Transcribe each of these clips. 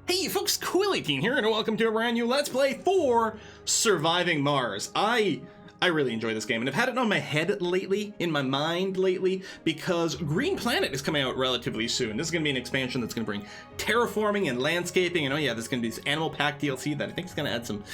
Hey folks, Cool18 here, and welcome to a brand new Let's Play for Surviving Mars. I really enjoy this game, and I've had it on my head lately, in my mind lately, because Green Planet is coming out relatively soon. This is going to be an expansion that's going to bring terraforming and landscaping, and oh yeah, there's going to be this Animal Pack DLC that I think is going to add some,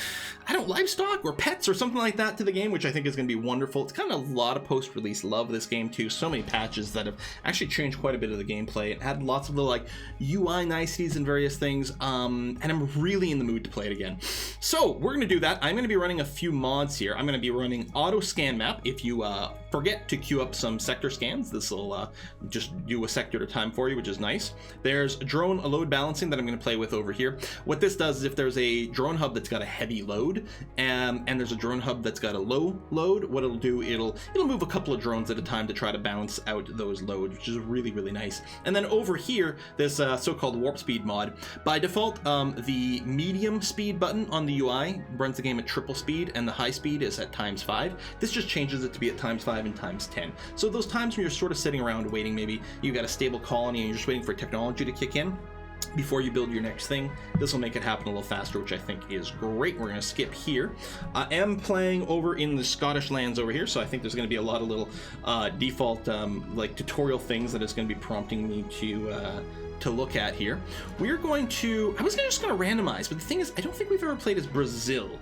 livestock or pets or something like that to the game, which I think is going to be wonderful. It's gotten a lot of post-release love of this game too, so many patches that have actually changed quite a bit of the gameplay. It had lots of the UI niceties and various things, and I'm really in the mood to play it again. So we're going to do that. I'm going to be running a few mods here. I'm going to be running auto scan map. If you forget to queue up some sector scans, this will just do a sector at a time for you, which is nice. There's drone load balancing that I'm going to play with over here. What this does is if there's a drone hub that's got a heavy load and there's a drone hub that's got a low load, what it'll do, it'll move a couple of drones at a time to try to balance out those loads, which is really nice. And then over here, this so-called warp speed mod, by default, the medium speed button on the UI runs the game at triple speed, and the high speed is at ×5. This just changes it to be at ×5 and ×10. So those times when you're sort of sitting around waiting, maybe you've got a stable colony and you're just waiting for technology to kick in before you build your next thing, this will make it happen a little faster, which I think is great. We're going to skip here. I am playing over in the Scottish lands over here, so I think there's going to be a lot of little default tutorial things that is going to be prompting me to look at here. We're going to, I was just going to randomize, but the thing is, I don't think we've ever played as Brazil.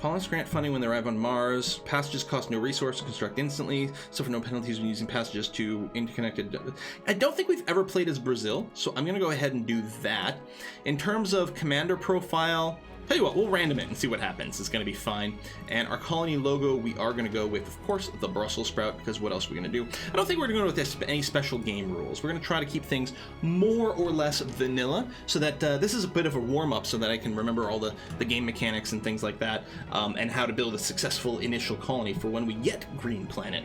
Colonists grant funding when they arrive on Mars. Passages cost no resource to construct instantly. Suffer no penalties when using passages to interconnected. I don't think we've ever played as Brazil, so I'm going to go ahead and do that. In terms of commander profile, tell you what, we'll random it and see what happens. It's going to be fine. And our colony logo, we are going to go with, of course, the Brussels sprout, because what else are we going to do? I don't think we're going to go with any special game rules. We're going to try to keep things more or less vanilla, so that this is a bit of a warm-up so that I can remember all the game mechanics and things like that, and how to build a successful initial colony for when we get Green Planet.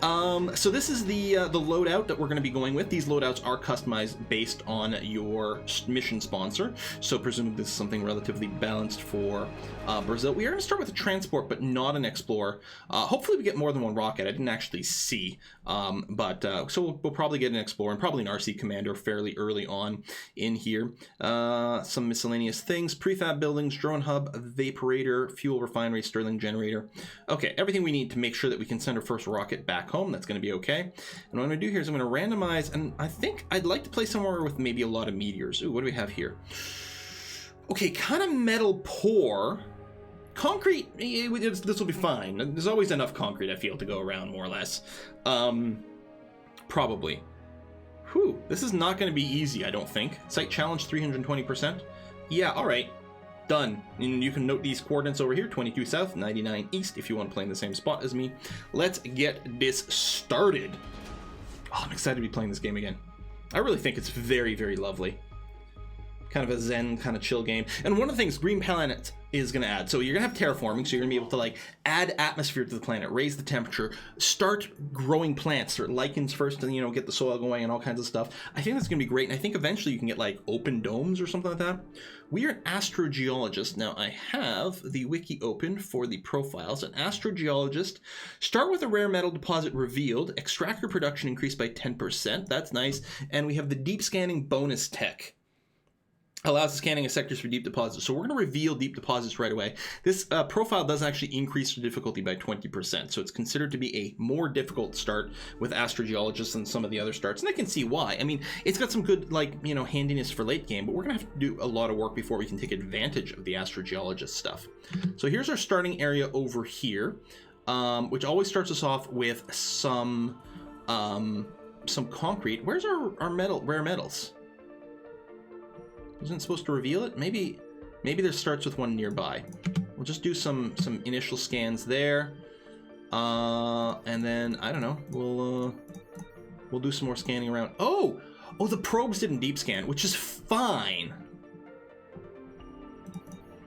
So this is the loadout that we're going to be going with. These loadouts are customized based on your mission sponsor, so presumably this is something relatively balanced for Brazil. We are going to start with a transport, but not an explorer. Hopefully we get more than one rocket. I didn't actually see, so we'll probably get an explorer and probably an RC commander fairly early on in here. Some miscellaneous things: prefab buildings, drone hub, vaporator, fuel refinery, Stirling generator. Okay, everything we need to make sure that we can send our first rocket back home. That's going to be okay. And what I'm going to do here is I'm going to randomize, and I think I'd like to play somewhere with maybe a lot of meteors. Ooh, what do we have here? Okay, kind of metal poor. Concrete, this will be fine. There's always enough concrete, I feel, to go around, more or less. Probably. Whew, this is not going to be easy, I don't think. Site challenge 320%. Yeah, all right. Done. And you can note these coordinates over here: 22 south, 99 east, if you want to play in the same spot as me. Let's get this started. Oh, I'm excited to be playing this game again. I really think it's very lovely. Kind of a zen, kind of chill game. And one of the things Green Planet is going to add, so you're going to have terraforming, so you're going to be able to add atmosphere to the planet, raise the temperature, start growing plants, or lichens first, and get the soil going and all kinds of stuff. I think that's going to be great, and I think eventually you can get open domes or something like that. We are an astrogeologist. Now I have the wiki open for the profiles. An astrogeologist, start with a rare metal deposit revealed, extractor production increased by 10%, that's nice, and we have the deep scanning bonus tech. Allows the scanning of sectors for deep deposits. So we're going to reveal deep deposits right away. This profile does actually increase the difficulty by 20%. So it's considered to be a more difficult start with astrogeologists than some of the other starts. And I can see why. I mean, it's got some good, handiness for late game, but we're going to have to do a lot of work before we can take advantage of the astrogeologist stuff. So here's our starting area over here, which always starts us off with some concrete. Where's our rare metals? Isn't it supposed to reveal it? Maybe this starts with one nearby. We'll just do some initial scans there, and then I don't know. We'll do some more scanning around. Oh, the probes didn't deep scan, which is fine.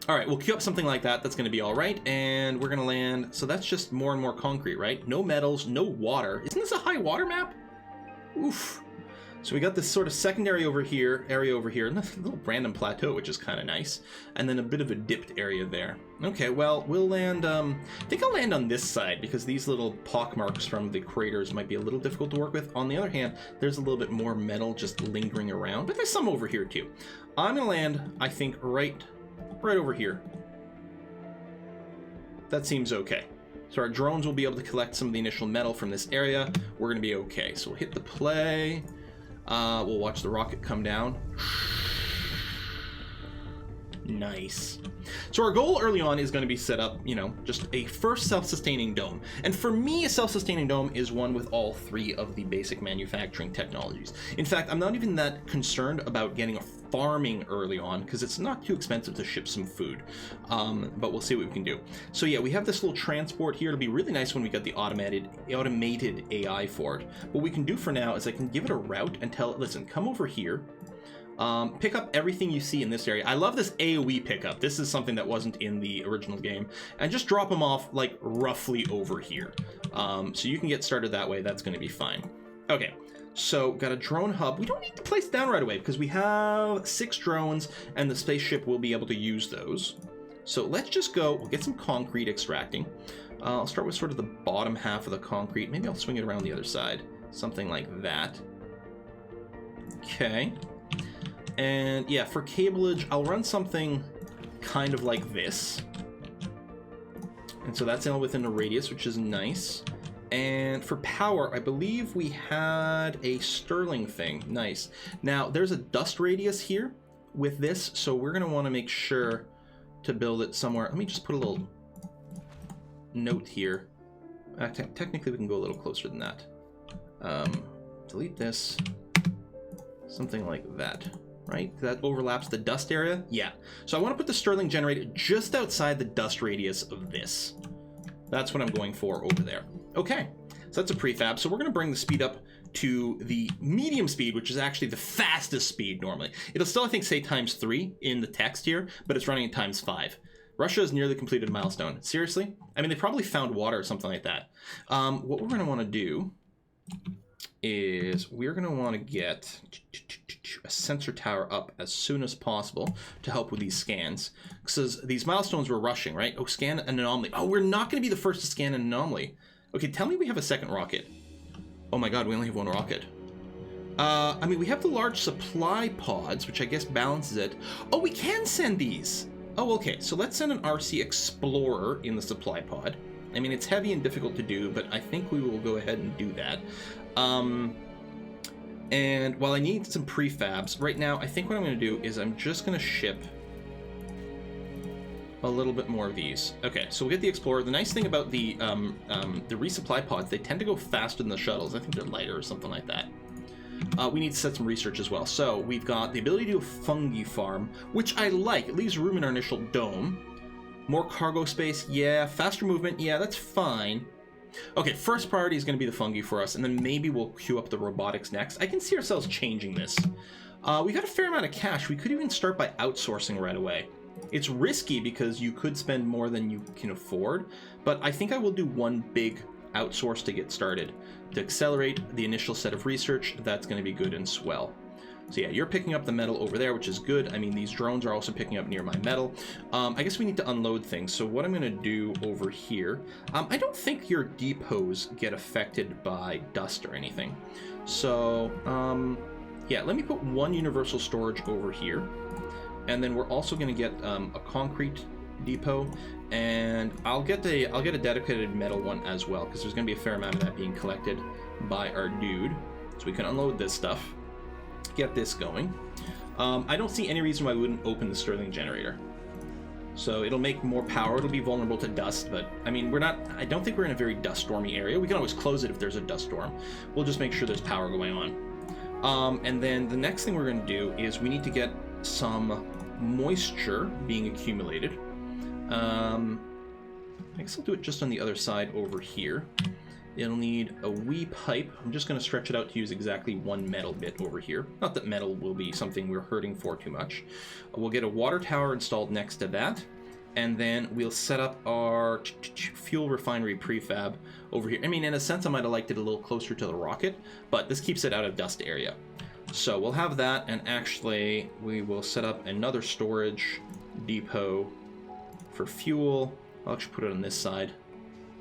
All right, we'll queue up something like that. That's going to be all right, and we're going to land. So that's just more and more concrete, right? No metals, no water. Isn't this a high water map? Oof. So we got this sort of secondary area over here, and a little random plateau, which is kind of nice, and then a bit of a dipped area there. Okay, well, we'll land, I think I'll land on this side, because these little pock marks from the craters might be a little difficult to work with. On the other hand, there's a little bit more metal just lingering around, but there's some over here too. I'm gonna land, I think, right over here. That seems okay. So our drones will be able to collect some of the initial metal from this area. We're gonna be okay. So we'll hit the play. We'll watch the rocket come down. Nice. So our goal early on is going to be set up, you know, just a first self-sustaining dome. And for me, a self-sustaining dome is one with all three of the basic manufacturing technologies. In fact, I'm not even that concerned about getting a farming early on, because it's not too expensive to ship some food. But we'll see what we can do. So yeah, we have this little transport here. It'll be really nice when we get the automated AI for it. What we can do for now is I can give it a route and tell it, listen, come over here. Pick up everything you see in this area. I love this AoE pickup. This is something that wasn't in the original game. And just drop them off, like, roughly over here. So you can get started that way. That's going to be fine. Okay, so got a drone hub. We don't need to place down right away because we have 6 drones and the spaceship will be able to use those. So let's just go. We'll get some concrete extracting. I'll start with sort of the bottom half of the concrete. Maybe I'll swing it around the other side. Something like that. Okay. And yeah, for cableage, I'll run something kind of like this. And so that's all within a radius, which is nice. And for power, I believe we had a Sterling thing. Nice. Now, there's a dust radius here with this, so we're going to want to make sure to build it somewhere. Let me just put a little note here. Technically, we can go a little closer than that. Delete this. Something like that. Right? That overlaps the dust area? Yeah. So I want to put the Sterling generator just outside the dust radius of this. That's what I'm going for over there. Okay. So that's a prefab. So we're going to bring the speed up to the medium speed, which is actually the fastest speed normally. It'll still, I think, say ×3 in the text here, but it's running at ×5. Russia has nearly completed a milestone. Seriously? I mean, they probably found water or something like that. What we're going to want to do is we're going to want to get a sensor tower up as soon as possible to help with these scans. Because these milestones were rushing, right? Oh, scan an anomaly. Oh, we're not going to be the first to scan an anomaly. Okay, tell me we have a second rocket. Oh my god, we only have one rocket. I mean, we have the large supply pods, which I guess balances it. Oh, we can send these. Oh, okay. So let's send an RC Explorer in the supply pod. I mean, it's heavy and difficult to do, but I think we will go ahead and do that. And while I need some prefabs, right now, I think what I'm going to do is I'm just going to ship a little bit more of these. Okay, so we'll get the Explorer. The nice thing about the resupply pods, they tend to go faster than the shuttles. I think they're lighter or something like that. We need to set some research as well. So we've got the ability to do a fungi farm, which I like. It leaves room in our initial dome. More cargo space, yeah. Faster movement, yeah, that's fine. Okay, first priority is going to be the fungi for us, and then maybe we'll queue up the robotics next. I can see ourselves changing this. We got a fair amount of cash. We could even start by outsourcing right away. It's risky because you could spend more than you can afford, but I think I will do one big outsource to get started. To accelerate the initial set of research, that's going to be good and swell. So yeah, you're picking up the metal over there, which is good. I mean, these drones are also picking up near my metal. I guess we need to unload things. So what I'm going to do over here, I don't think your depots get affected by dust or anything. So yeah, let me put one universal storage over here. And then we're also going to get a concrete depot, and I'll get a dedicated metal one as well, because there's going to be a fair amount of that being collected by our dude. So we can unload this stuff. Get this going. I don't see any reason why we wouldn't open the Sterling generator. So it'll make more power. It'll be vulnerable to dust, but I mean, I don't think we're in a very dust stormy area. We can always close it if there's a dust storm. We'll just make sure there's power going on. And then the next thing we're going to do is we need to get some moisture being accumulated. I guess I'll do it just on the other side over here. It'll need a wee pipe. I'm just going to stretch it out to use exactly one metal bit over here. Not that metal will be something we're hurting for too much. We'll get a water tower installed next to that. And then we'll set up our fuel refinery prefab over here. I mean, in a sense, I might have liked it a little closer to the rocket, but this keeps it out of dust area. So we'll have that, and actually we will set up another storage depot for fuel. I'll actually put it on this side,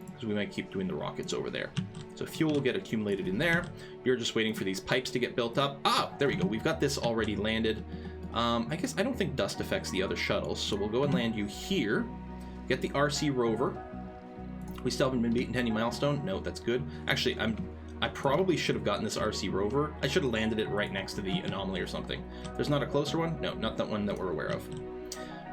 because we might keep doing the rockets over there. So fuel will get accumulated in there. You're just waiting for these pipes to get built up. Ah, there we go. We've got this already landed. I guess I don't think dust affects the other shuttles, so we'll go and land you here. Get the RC rover. We still haven't been beaten to any milestone. No, that's good. Actually, I probably should have gotten this RC rover. I should have landed it right next to the anomaly or something. There's not a closer one? No, not that one that we're aware of.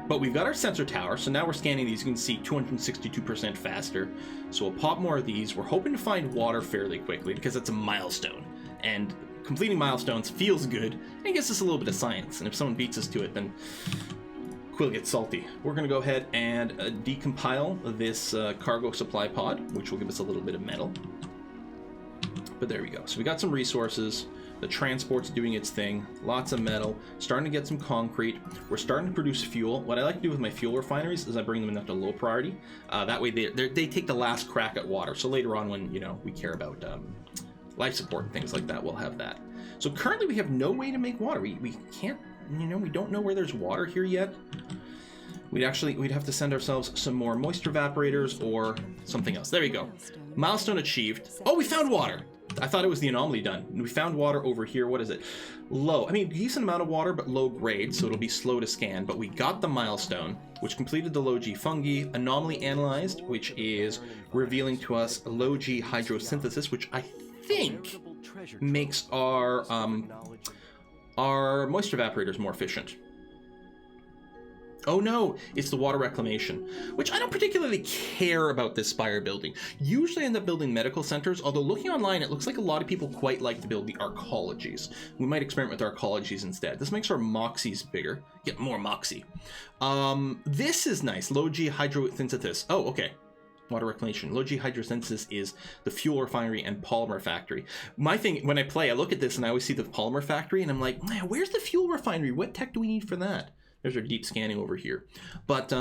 But we've got our sensor tower, so now we're scanning these. You can see 262% faster. So we'll pop more of these. We're hoping to find water fairly quickly because it's a milestone. And completing milestones feels good and gives us a little bit of science. And if someone beats us to it, then Quill gets salty. We're going to go ahead and decompile this cargo supply pod, which will give us a little bit of metal. But there we go. So we got some resources. The transport's doing its thing. Lots of metal. Starting to get some concrete. We're starting to produce fuel. What I like to do with my fuel refineries is I bring them into low priority. That way they take the last crack at water. So later on when, we care about life support and things like that, we'll have that. So currently we have no way to make water. We can't, we don't know where there's water here yet. We'd have to send ourselves some more moisture evaporators or something else. There we go. Milestone achieved. Oh, we found water. I thought it was the anomaly done. We found water over here. What is it? Low. I mean, decent amount of water, but low grade, so it'll be slow to scan. But we got the milestone, which completed the low G fungi. Anomaly analyzed, which is revealing to us low G hydrosynthesis, which I think makes our moisture evaporators more efficient. Oh no, it's the water reclamation, which I don't particularly care about this spire building. Usually I end up building medical centers, although looking online, it looks like a lot of people quite like to build the arcologies. We might experiment with arcologies instead. This makes our moxies bigger. Get more moxie. This is nice. Low G hydrosynthesis. Oh, okay. Water reclamation. Low G hydrosynthesis is the fuel refinery and polymer factory. My thing, when I play, I look at this and I always see the polymer factory and I'm like, man, where's the fuel refinery? What tech do we need for that? There's our deep scanning over here. But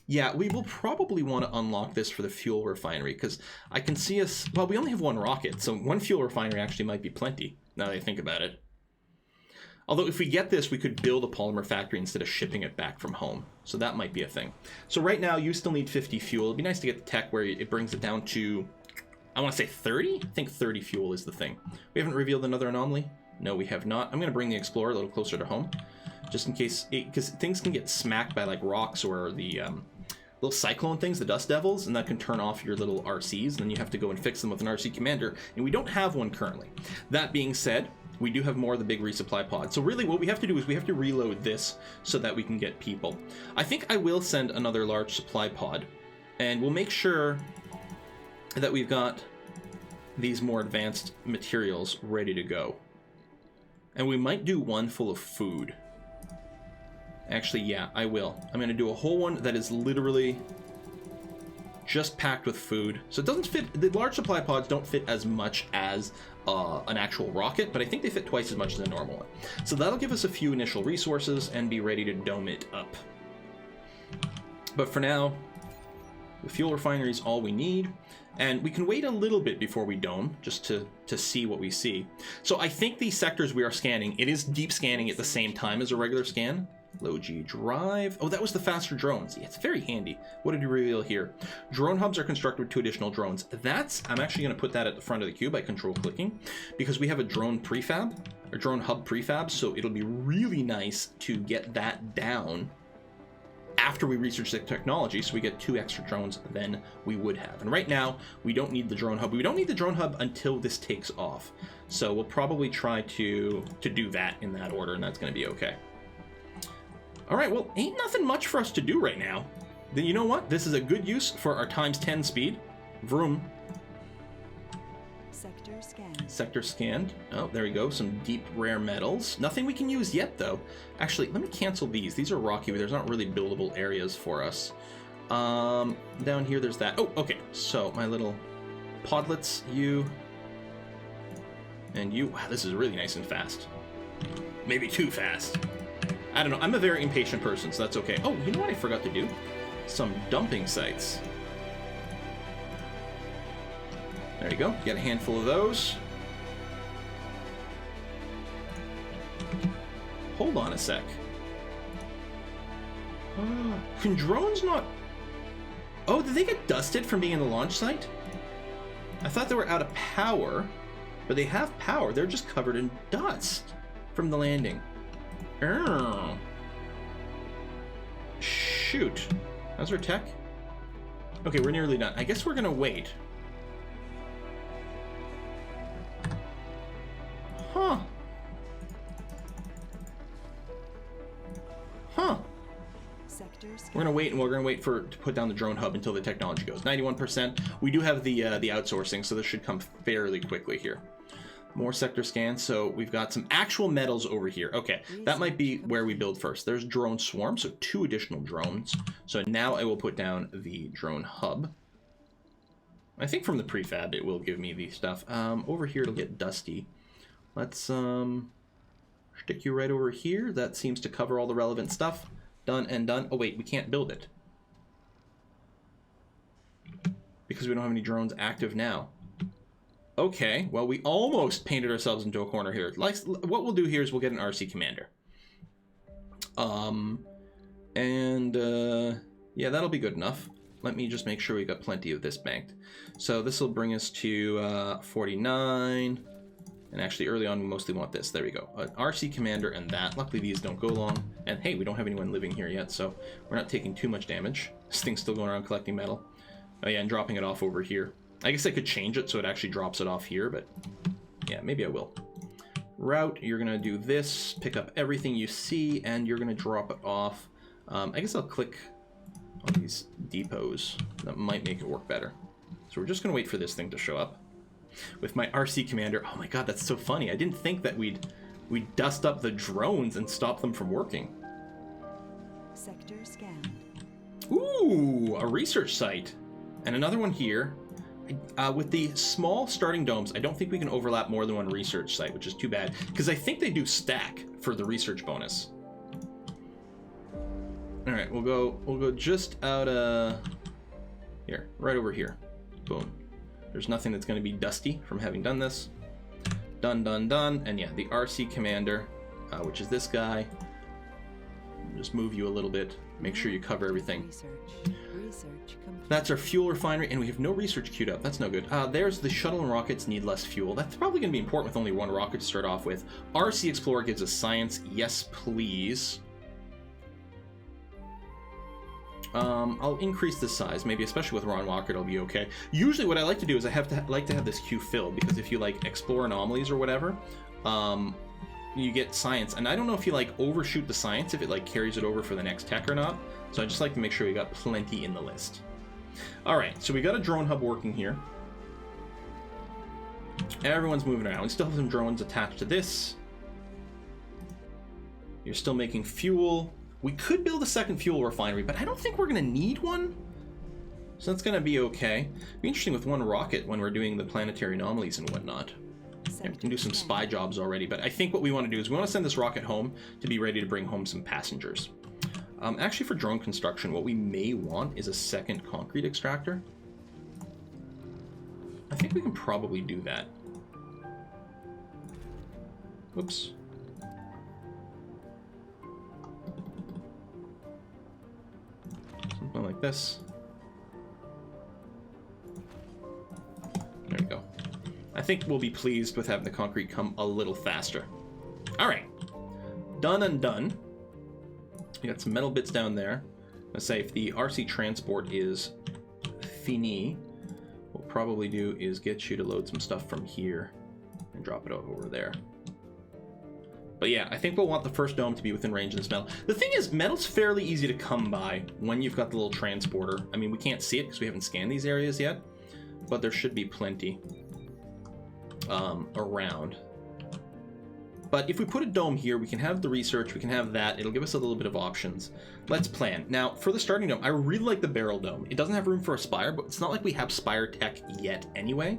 yeah, we will probably want to unlock this for the fuel refinery because I can see us, well, we only have one rocket, so one fuel refinery actually might be plenty, now that I think about it. Although if we get this, we could build a polymer factory instead of shipping it back from home. So that might be a thing. So right now, you still need 50 fuel. It'd be nice to get the tech where it brings it down to, I want to say 30? I think 30 fuel is the thing. We haven't revealed another anomaly? No, we have not. I'm going to bring the Explorer a little closer to home. Just in case, because things can get smacked by like rocks or the little cyclone things, the dust devils, and that can turn off your little RCs, and then you have to go and fix them with an RC commander, and we don't have one currently. That being said, we do have more of the big resupply pods. So really what we have to do is we have to reload this so that we can get people. I think I will send another large supply pod, and we'll make sure that we've got these more advanced materials ready to go. And we might do one full of food. Actually, yeah, I will. I'm going to do a whole one that is literally just packed with food. So it doesn't fit, the large supply pods don't fit as much as an actual rocket, but I think they fit twice as much as a normal one. So that'll give us a few initial resources and be ready to dome it up. But for now, the fuel refinery is all we need. And we can wait a little bit before we dome, just to see what we see. So I think these sectors we are scanning, it is deep scanning at the same time as a regular scan. Low G drive. Oh, that was the faster drones. Yeah, it's very handy. What did you reveal here? Drone hubs are constructed with 2 additional drones. I'm actually going to put that at the front of the queue by control clicking, because we have a drone prefab, or drone hub prefab, so it'll be really nice to get that down after we research the technology, so we get 2 extra drones than we would have. And right now, we don't need the drone hub. We don't need the drone hub until this takes off. So we'll probably try to do that in that order, and that's going to be okay. All right, well, ain't nothing much for us to do right now. Then you know what? This is a good use for our ×10 speed. Vroom. Sector scanned. Sector scanned. Oh, there we go. Some deep rare metals. Nothing we can use yet, though. Actually, let me cancel these. These are rocky. There's not really buildable areas for us. Down here, there's that. Oh, okay. So my little podlets, you and you. Wow, this is really nice and fast. Maybe too fast. I don't know. I'm a very impatient person, so that's okay. Oh, you know what I forgot to do? Some dumping sites. There you go. Get a handful of those. Hold on a sec. Can drones not... Oh, did they get dusted from being in the launch site? I thought they were out of power, but they have power. They're just covered in dust from the landing. Oh. Shoot. How's our tech? Okay, we're nearly done. I guess we're gonna wait. Huh. Huh. We're gonna wait, and we're gonna wait to put down the drone hub until the technology goes 91%. We do have the outsourcing, so this should come fairly quickly here. More sector scans. So we've got some actual metals over here. Okay, that might be where we build first. There's drone swarm, so 2 additional drones. So now I will put down the drone hub. I think from the prefab it will give me the stuff. Over here it'll get dusty. Let's stick you right over here. That seems to cover all the relevant stuff. Done and done. Oh wait, we can't build it because we don't have any drones active now. Okay, well, we almost painted ourselves into a corner here. Like, what we'll do here is we'll get an RC commander. Yeah, that'll be good enough. Let me just make sure we got plenty of this banked. So this will bring us to 49. And actually, early on, we mostly want this. There we go. An RC commander and that. Luckily, these don't go long. And hey, we don't have anyone living here yet, so we're not taking too much damage. This thing's still going around collecting metal. Oh yeah, and dropping it off over here. I guess I could change it so it actually drops it off here, but yeah, maybe I will. Route, you're going to do this, pick up everything you see, and you're going to drop it off. I guess I'll click on these depots. That might make it work better. So we're just going to wait for this thing to show up. With my RC commander, oh my god, that's so funny. I didn't think that we'd dust up the drones and stop them from working. Sector scanned. Ooh, a research site. And another one here. With the small starting domes, I don't think we can overlap more than one research site, which is too bad, because I think they do stack for the research bonus. All right, we'll go just out here, right over here. Boom. There's nothing that's going to be dusty from having done this. Done, done, done. And yeah, the RC commander, which is this guy. Just move you a little bit. Make sure you cover everything. Research complete. That's our fuel refinery, and we have no research queued up. That's no good. There's the shuttle and rockets need less fuel. That's probably going to be important with only one rocket to start off with. RC Explorer gives us science. Yes, please. I'll increase the size, maybe especially with Ron Walker, it'll be okay. Usually what I like to do is I like to have this queue filled, because if you like explore anomalies or whatever, you get science. And I don't know if you like overshoot the science, if it like carries it over for the next tech or not. So I just like to make sure we got plenty in the list. All right, so we got a drone hub working here. Everyone's moving around. We still have some drones attached to this. You're still making fuel. We could build a second fuel refinery, but I don't think we're going to need one. So that's going to be okay. Be interesting with one rocket when we're doing the planetary anomalies and whatnot. Yeah, we can do some spy jobs already, but I think what we want to do is we want to send this rocket home to be ready to bring home some passengers. Actually, for drone construction, what we may want is a second concrete extractor. I think we can probably do that. Whoops. Something like this. There we go. I think we'll be pleased with having the concrete come a little faster. All right. Done and done. We got some metal bits down there. Let's say if the RC transport is fini, what we'll probably do is get you to load some stuff from here and drop it over there. But yeah, I think we'll want the first dome to be within range of this metal. The thing is, metal's fairly easy to come by when you've got the little transporter. I mean, we can't see it because we haven't scanned these areas yet, but there should be plenty around. But if we put a dome here, we can have the research, we can have that. It'll give us a little bit of options. Let's plan. Now, for the starting dome, I really like the barrel dome. It doesn't have room for a spire, but it's not like we have spire tech yet anyway.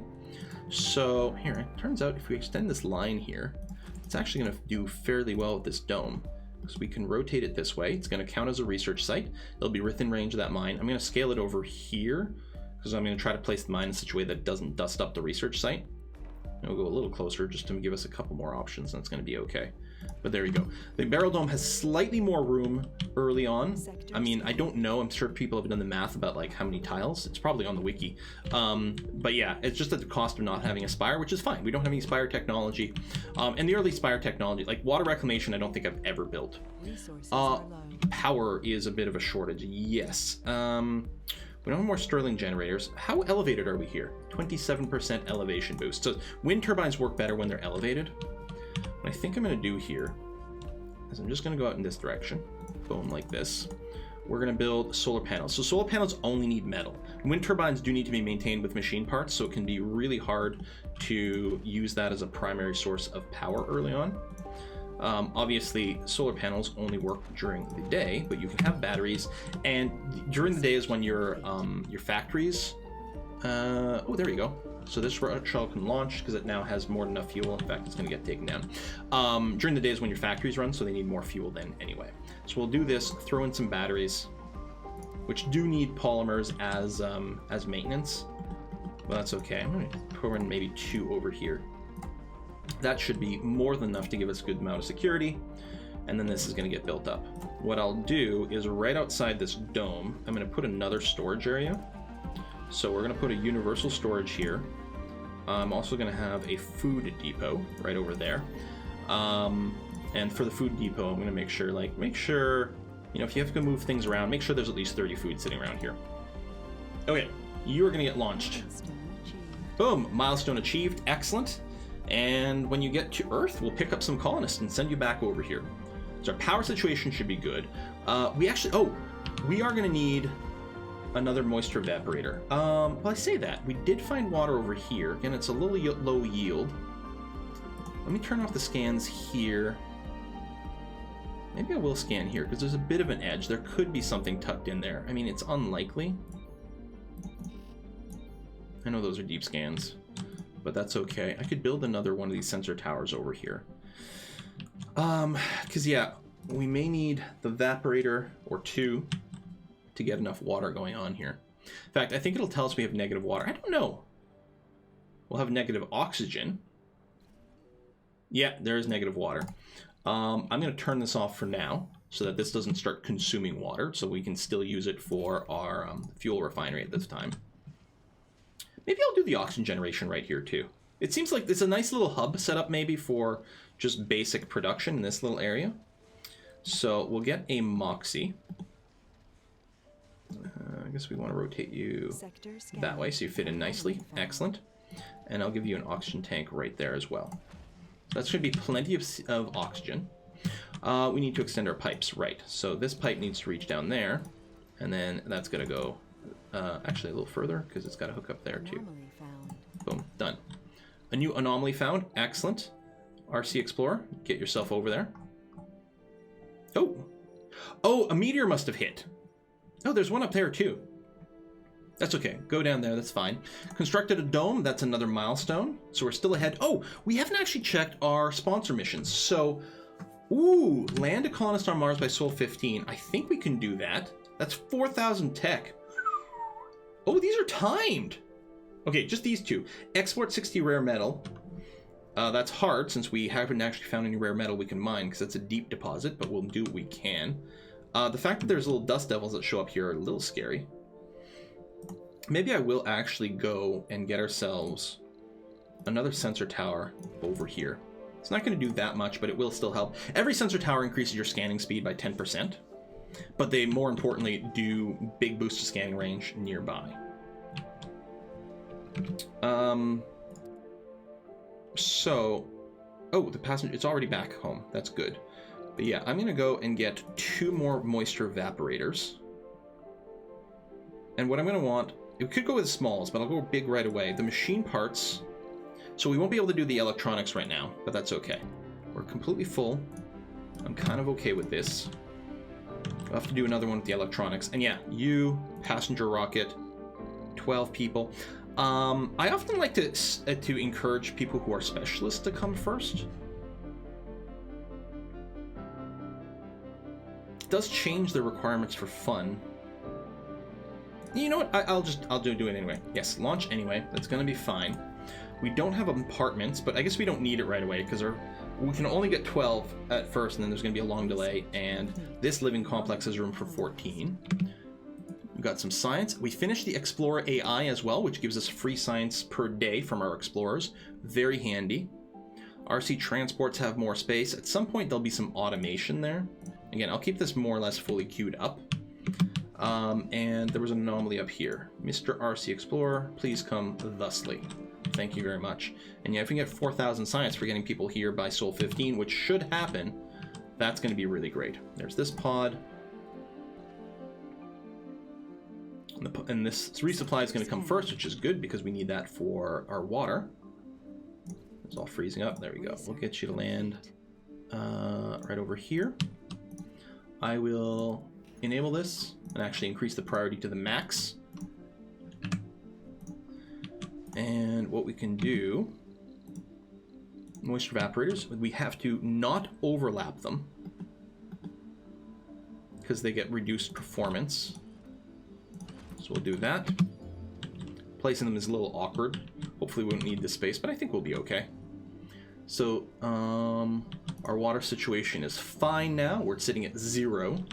So here, it turns out if we extend this line here, it's actually going to do fairly well with this dome. So we can rotate it this way. It's going to count as a research site. It'll be within range of that mine. I'm going to scale it over here because I'm going to try to place the mine in such a way that it doesn't dust up the research site. And we'll go a little closer just to give us a couple more options, and it's going to be okay. But there you go. The barrel dome has slightly more room early on. Sector I mean, I scan. don't know. I'm sure people have done the math about like how many tiles. It's probably on the wiki. But yeah, it's just at the cost of not having a spire, which is fine. We don't have any spire technology. And the early spire technology, like water reclamation, I don't think I've ever built. Resources are low. Power is a bit of a shortage. Yes. We don't have more Stirling generators. How elevated are we here? 27% elevation boost. So wind turbines work better when they're elevated. What I think I'm going to do here is I'm just going to go out in this direction. Boom, like this. We're going to build solar panels. So solar panels only need metal. Wind turbines do need to be maintained with machine parts, so it can be really hard to use that as a primary source of power early on. Obviously, solar panels only work during the day, but you can have batteries. And during the day is when your factories... oh, there you go. So this shuttle can launch because it now has more than enough fuel. In fact, it's going to get taken down. During the day is when your factories run, so they need more fuel then anyway. So we'll do this, throw in some batteries, which do need polymers as maintenance. Well, that's okay. I'm going to pour in maybe 2 over here. That should be more than enough to give us a good amount of security. And then this is going to get built up. What I'll do is right outside this dome, I'm going to put another storage area. So we're going to put a universal storage here. I'm also going to have a food depot right over there. And for the food depot, I'm going to make sure, you know, if you have to move things around, make sure there's at least 30 food sitting around here. Okay, you are going to get launched. Milestone achieved. Boom, milestone achieved, excellent. And when you get to Earth, we'll pick up some colonists and send you back over here. So our power situation should be good. We are going to need another moisture evaporator. Well, I say that. We did find water over here. Again, it's a little low yield. Let me turn off the scans here. Maybe I will scan here, because there's a bit of an edge. There could be something tucked in there. I mean, it's unlikely. I know those are deep scans, but that's okay. I could build another one of these sensor towers over here. Because, yeah, we may need the evaporator or 2 to get enough water going on here. In fact, I think it'll tell us we have negative water. I don't know. We'll have negative oxygen. Yeah, there is negative water. I'm going to turn this off for now so that this doesn't start consuming water, so we can still use it for our fuel refinery at this time. Maybe I'll do the oxygen generation right here too. It seems like it's a nice little hub set up maybe for just basic production in this little area. So we'll get a Moxie. I guess we want to rotate you Sector scan. that way so you fit in nicely. Excellent. And I'll give you an oxygen tank right there as well. So that should be plenty of oxygen. We need to extend our pipes, right. So this pipe needs to reach down there, and then that's going to go actually a little further because it's got to hook up there too. Anomaly found. Boom, done. A new anomaly found. Excellent. RC Explorer, get yourself over there. Oh, a meteor must have hit. Oh, there's one up there too. That's okay. Go down there. That's fine. Constructed a dome. That's another milestone. So we're still ahead. Oh, we haven't actually checked our sponsor missions. So, ooh, land a colonist on Mars by Sol 15. I think we can do that. That's 4,000 tech. Oh, these are timed. Okay, just these 2. Export 60 rare metal. That's hard since we haven't actually found any rare metal we can mine because it's a deep deposit, but we'll do what we can. The fact that there's little dust devils that show up here are a little scary. Maybe I will actually go and get ourselves another sensor tower over here. It's not going to do that much, but it will still help. Every sensor tower increases your scanning speed by 10%, but they more importantly do big boost to scanning range nearby. The passenger, it's already back home. That's good. But yeah, I'm going to go and get 2 more moisture evaporators. And what I'm going to want, it could go with smalls, but I'll go big right away. The machine parts, so we won't be able to do the electronics right now, but that's okay. We're completely full. I'm kind of okay with this. We'll have to do another one with the electronics. And yeah, you, passenger rocket, 12 people. I often like to encourage people who are specialists to come first. It does change the requirements for fun. You know what? I'll do it anyway. Yes, launch anyway. That's gonna be fine. We don't have apartments, but I guess we don't need it right away because our we can only get 12 at first, and then there's going to be a long delay, and this living complex has room for 14. We've got some science. We finished the Explorer AI as well, which gives us free science per day from our explorers. Very handy. RC transports have more space. At some point, there'll be some automation there. Again, I'll keep this more or less fully queued up. And there was an anomaly up here. Mr. RC Explorer, please come thusly. Thank you very much. And yeah, if we can get 4,000 science for getting people here by Sol 15, which should happen, that's going to be really great. There's this pod. And this resupply is going to come first, which is good because we need that for our water. It's all freezing up. There we go. We'll get you to land right over here. I will enable this and actually increase the priority to the max. And what we can do, moisture evaporators, we have to not overlap them because they get reduced performance. So we'll do that. Placing them is a little awkward. Hopefully we won't need the space, but I think we'll be okay. So our water situation is fine now. We're sitting at 0,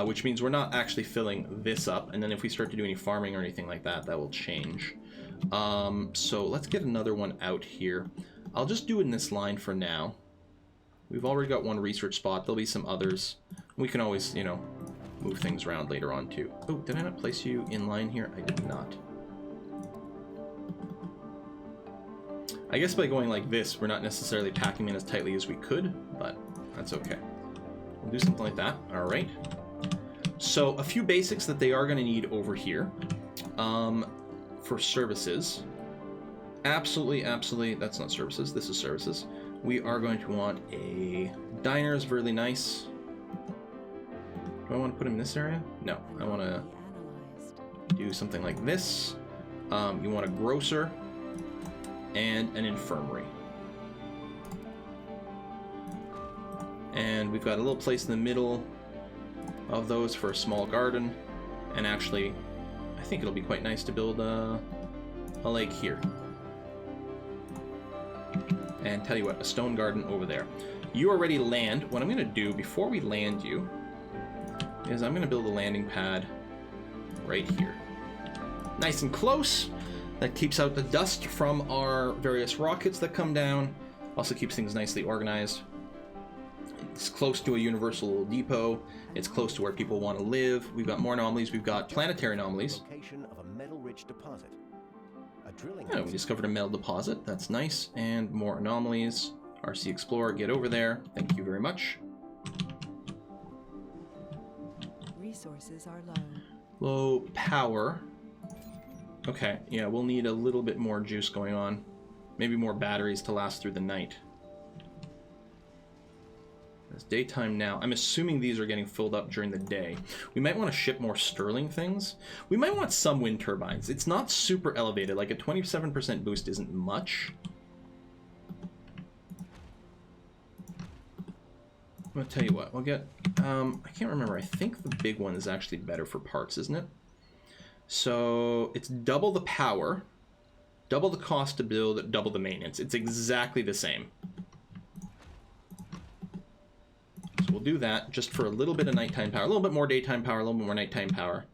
which means we're not actually filling this up. And then if we start to do any farming or anything like that, that will change. So let's get another one out here. I'll just do it in this line for now. We've already got one research spot. There'll be some others. We can always, you know, move things around later on too. Oh, did I not place you in line here? I did not. I guess by going like this, we're not necessarily packing in as tightly as we could, but that's okay. We'll do something like that. All right. So a few basics that they are going to need over here for services. Absolutely. That's not services. This is services. We are going to want a diner is really nice. Do I want to put him in this area? No, I want to do something like this. You want a grocer and an infirmary. And we've got a little place in the middle of those for a small garden. And actually, I think it'll be quite nice to build a lake here. And tell you what, a stone garden over there. You are ready to land. What I'm going to do before we land you is I'm going to build a landing pad right here. Nice and close. That keeps out the dust from our various rockets that come down. Also keeps things nicely organized. It's close to a universal depot. It's close to where people want to live. We've got more anomalies. We've got planetary anomalies. Location of a metal-rich deposit. A drilling Yeah, we discovered a metal deposit. That's nice. And more anomalies. RC Explorer, get over there. Thank you very much. Resources are low. Low power. Okay, yeah, we'll need a little bit more juice going on. Maybe more batteries to last through the night. It's daytime now. I'm assuming these are getting filled up during the day. We might want to ship more sterling things. We might want some wind turbines. It's not super elevated. Like a 27% boost isn't much. I'm going to tell you what. We'll get... I can't remember. I think the big one is actually better for parts, isn't it? So it's double the power, double the cost to build, double the maintenance. It's exactly the same. So we'll do that just for a little bit of nighttime power, a little bit more daytime power, a little bit more nighttime power.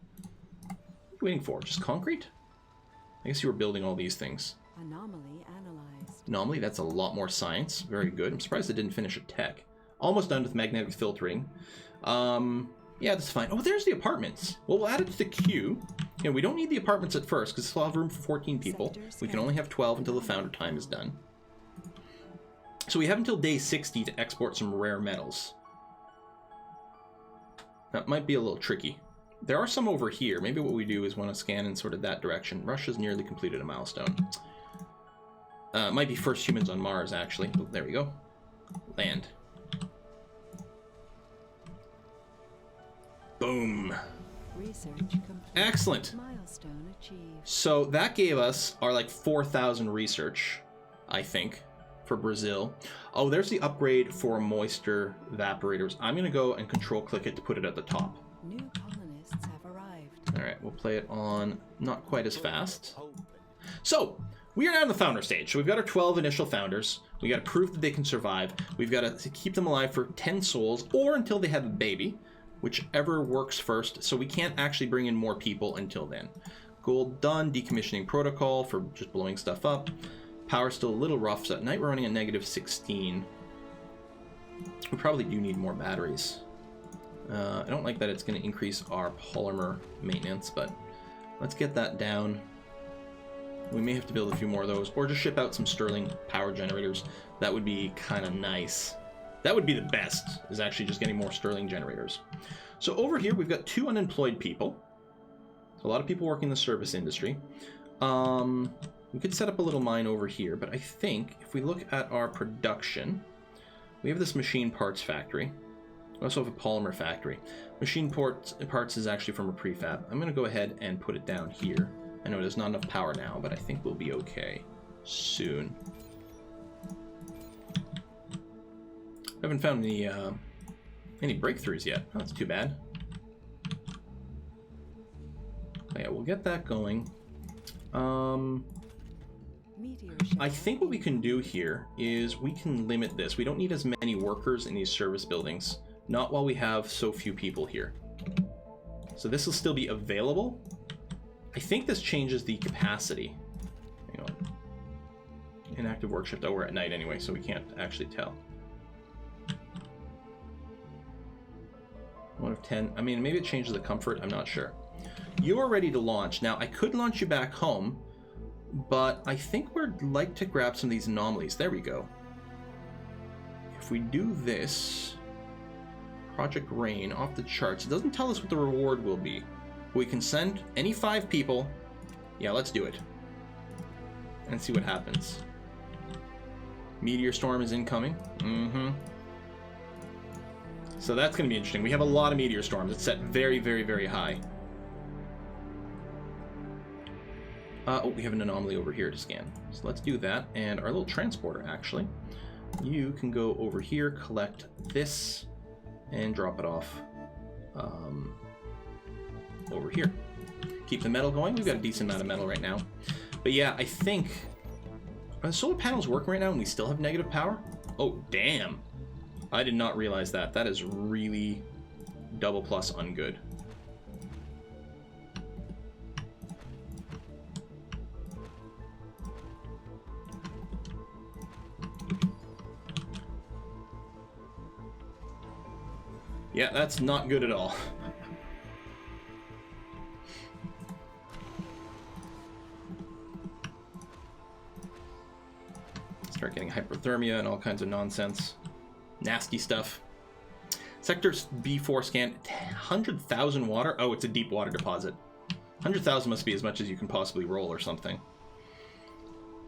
What are you waiting for? Just concrete? I guess you were building all these things. Anomaly analyzed. Anomaly, that's a lot more science. Very good. I'm surprised it didn't finish a tech. Almost done with magnetic filtering. Yeah, that's fine. Oh, there's the apartments. Well, we'll add it to the queue. You know, we don't need the apartments at first because we'll have room for 14 people. We can only have 12 until the founder time is done. So we have until day 60 to export some rare metals. That might be a little tricky. There are some over here. Maybe what we do is want to scan in sort of that direction. Russia's nearly completed a milestone. Might be first humans on Mars, actually. Oh, there we go. Land. Boom. Research complete. Excellent. Milestone achieved. So that gave us our like 4,000 research, I think, for Brazil. Oh, there's the upgrade for moisture evaporators. I'm going to go and control click it to put it at the top. New colonists have arrived. All right, we'll play it on not quite as fast. So we are now in the founder stage. So we've got our 12 initial founders. We got to prove that they can survive. We've got to keep them alive for 10 souls or until they have a baby, whichever works first. So we can't actually bring in more people until then. Gold done. Decommissioning protocol for just blowing stuff up. Power's still a little rough, so at night we're running at -16. We probably do need more batteries. I don't like that it's going to increase our polymer maintenance, but let's get that down. We may have to build a few more of those, or just ship out some Sterling power generators. That would be kind of nice. That would be the best, is actually just getting more Sterling generators. So over here, we've got 2 unemployed people. So a lot of people working in the service industry. We could set up a little mine over here, but I think if we look at our production, we have this machine parts factory. We also have a polymer factory. Machine parts is actually from a prefab. I'm going to go ahead and put it down here. I know there's not enough power now, but I think we'll be okay soon. I haven't found any breakthroughs yet. Oh, that's too bad. Oh, yeah, we'll get that going. I think what we can do here is we can limit this. We don't need as many workers in these service buildings. Not while we have so few people here. So this will still be available. I think this changes the capacity. Hang on. Inactive work shift. Oh, we're at night anyway, so we can't actually tell. 1 of 10. I mean, maybe it changes the comfort. I'm not sure. You are ready to launch. Now, I could launch you back home, but I think we'd like to grab some of these anomalies. There we go. If we do this... Project Rain, off the charts. It doesn't tell us what the reward will be. We can send any 5 people. Yeah, let's do it. And see what happens. Meteor storm is incoming. So that's going to be interesting. We have a lot of meteor storms. It's set very, very, very high. Oh, we have an anomaly over here to scan. So let's do that. And our little transporter, actually. You can go over here, collect this, and drop it off over here. Keep the metal going. We've got a decent amount of metal right now. But yeah, I think... Are the solar panels working right now and we still have negative power? Oh, damn. I did not realize that. That is really double plus ungood. Yeah, that's not good at all. Start getting hypothermia and all kinds of nonsense. Nasty stuff. Sector B4 scan, 100,000 water? Oh, it's a deep water deposit. 100,000 must be as much as you can possibly roll or something.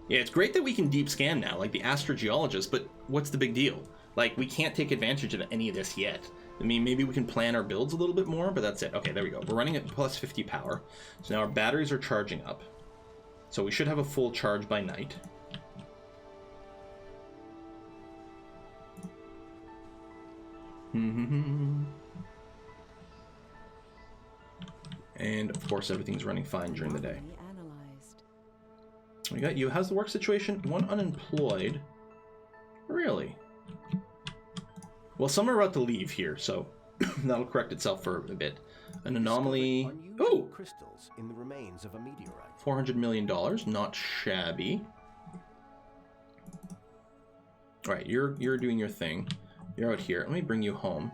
Yeah, it's great that we can deep scan now, like the astrogeologist, but what's the big deal? Like, we can't take advantage of any of this yet. I mean, maybe we can plan our builds a little bit more, but that's it. Okay, there we go. We're running at plus 50 power. So now our batteries are charging up. So we should have a full charge by night. And of course, everything's running fine during the day. We got you. How's the work situation? 1 unemployed. Really? Well, some are about to leave here, so that'll correct itself for a bit. An anomaly. Oh! Crystals in the remains of a meteorite. $400 million. Not shabby. All right, you're doing your thing. You're out here. Let me bring you home,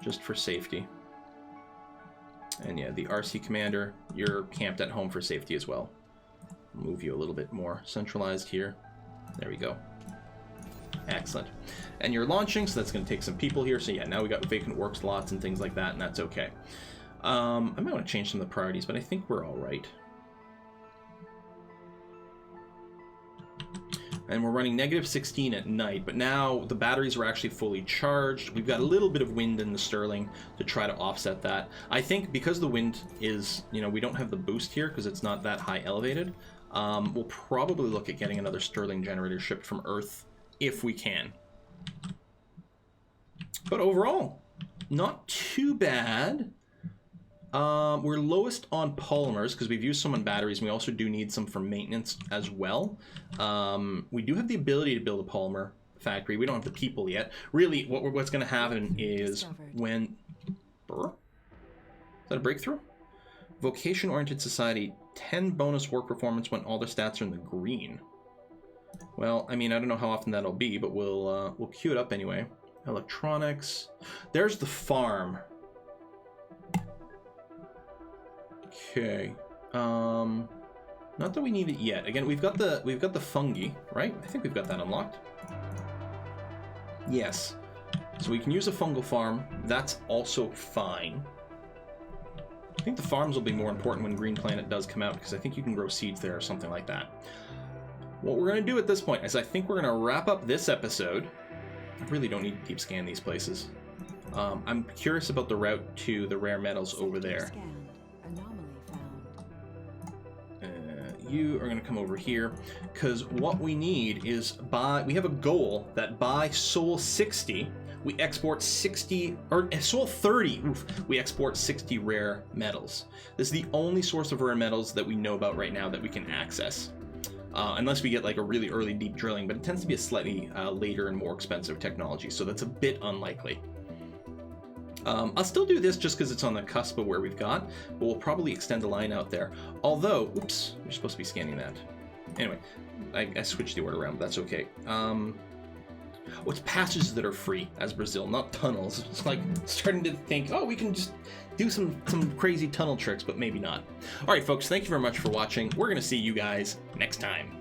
just for safety. And yeah, the RC commander, you're camped at home for safety as well. Move you a little bit more centralized here. There we go. Excellent. And you're launching, so that's going to take some people here. So yeah, now we got vacant work slots and things like that, and that's okay. I might want to change some of the priorities, but I think we're all right. And we're running -16 at night, but now the batteries are actually fully charged. We've got a little bit of wind in the Sterling to try to offset that. I think because the wind is, you know, we don't have the boost here because it's not that high elevated, we'll probably look at getting another Sterling generator shipped from Earth if we can. But overall, not too bad. We're lowest on polymers because we've used some on batteries, and we also do need some for maintenance as well. We do have the ability to build a polymer factory. We don't have the people yet. Really, what's going to happen is when... Is that a breakthrough? Vocation-oriented society, 10 bonus work performance when all their stats are in the green. Well, I mean, I don't know how often that'll be, but we'll queue it up anyway. Electronics. There's the farm. Okay. Not that we need it yet. Again, we've got the fungi, right? I think we've got that unlocked. Yes. So we can use a fungal farm. That's also fine. I think the farms will be more important when Green Planet does come out, because I think you can grow seeds there or something like that. What we're going to do at this point is I think we're going to wrap up this episode. I really don't need to keep scanning these places. I'm curious about the route to the rare metals over there. Scanned. Anomaly found. You are going to come over here, because what we need is we have a goal that by Soul 60, we export 60, or Soul 30, we export 60 rare metals. This is the only source of rare metals that we know about right now that we can access. Unless we get like a really early deep drilling, but it tends to be a slightly later and more expensive technology, so that's a bit unlikely. I'll still do this just because it's on the cusp of where we've got, but we'll probably extend the line out there. Although, oops, you're supposed to be scanning that. Anyway, I switched the order around, but that's okay. What's passages that are free as Brazil, not tunnels? It's like starting to think, oh, we can just do some crazy tunnel tricks, but maybe not. All right, folks, thank you very much for watching. We're going to see you guys next time.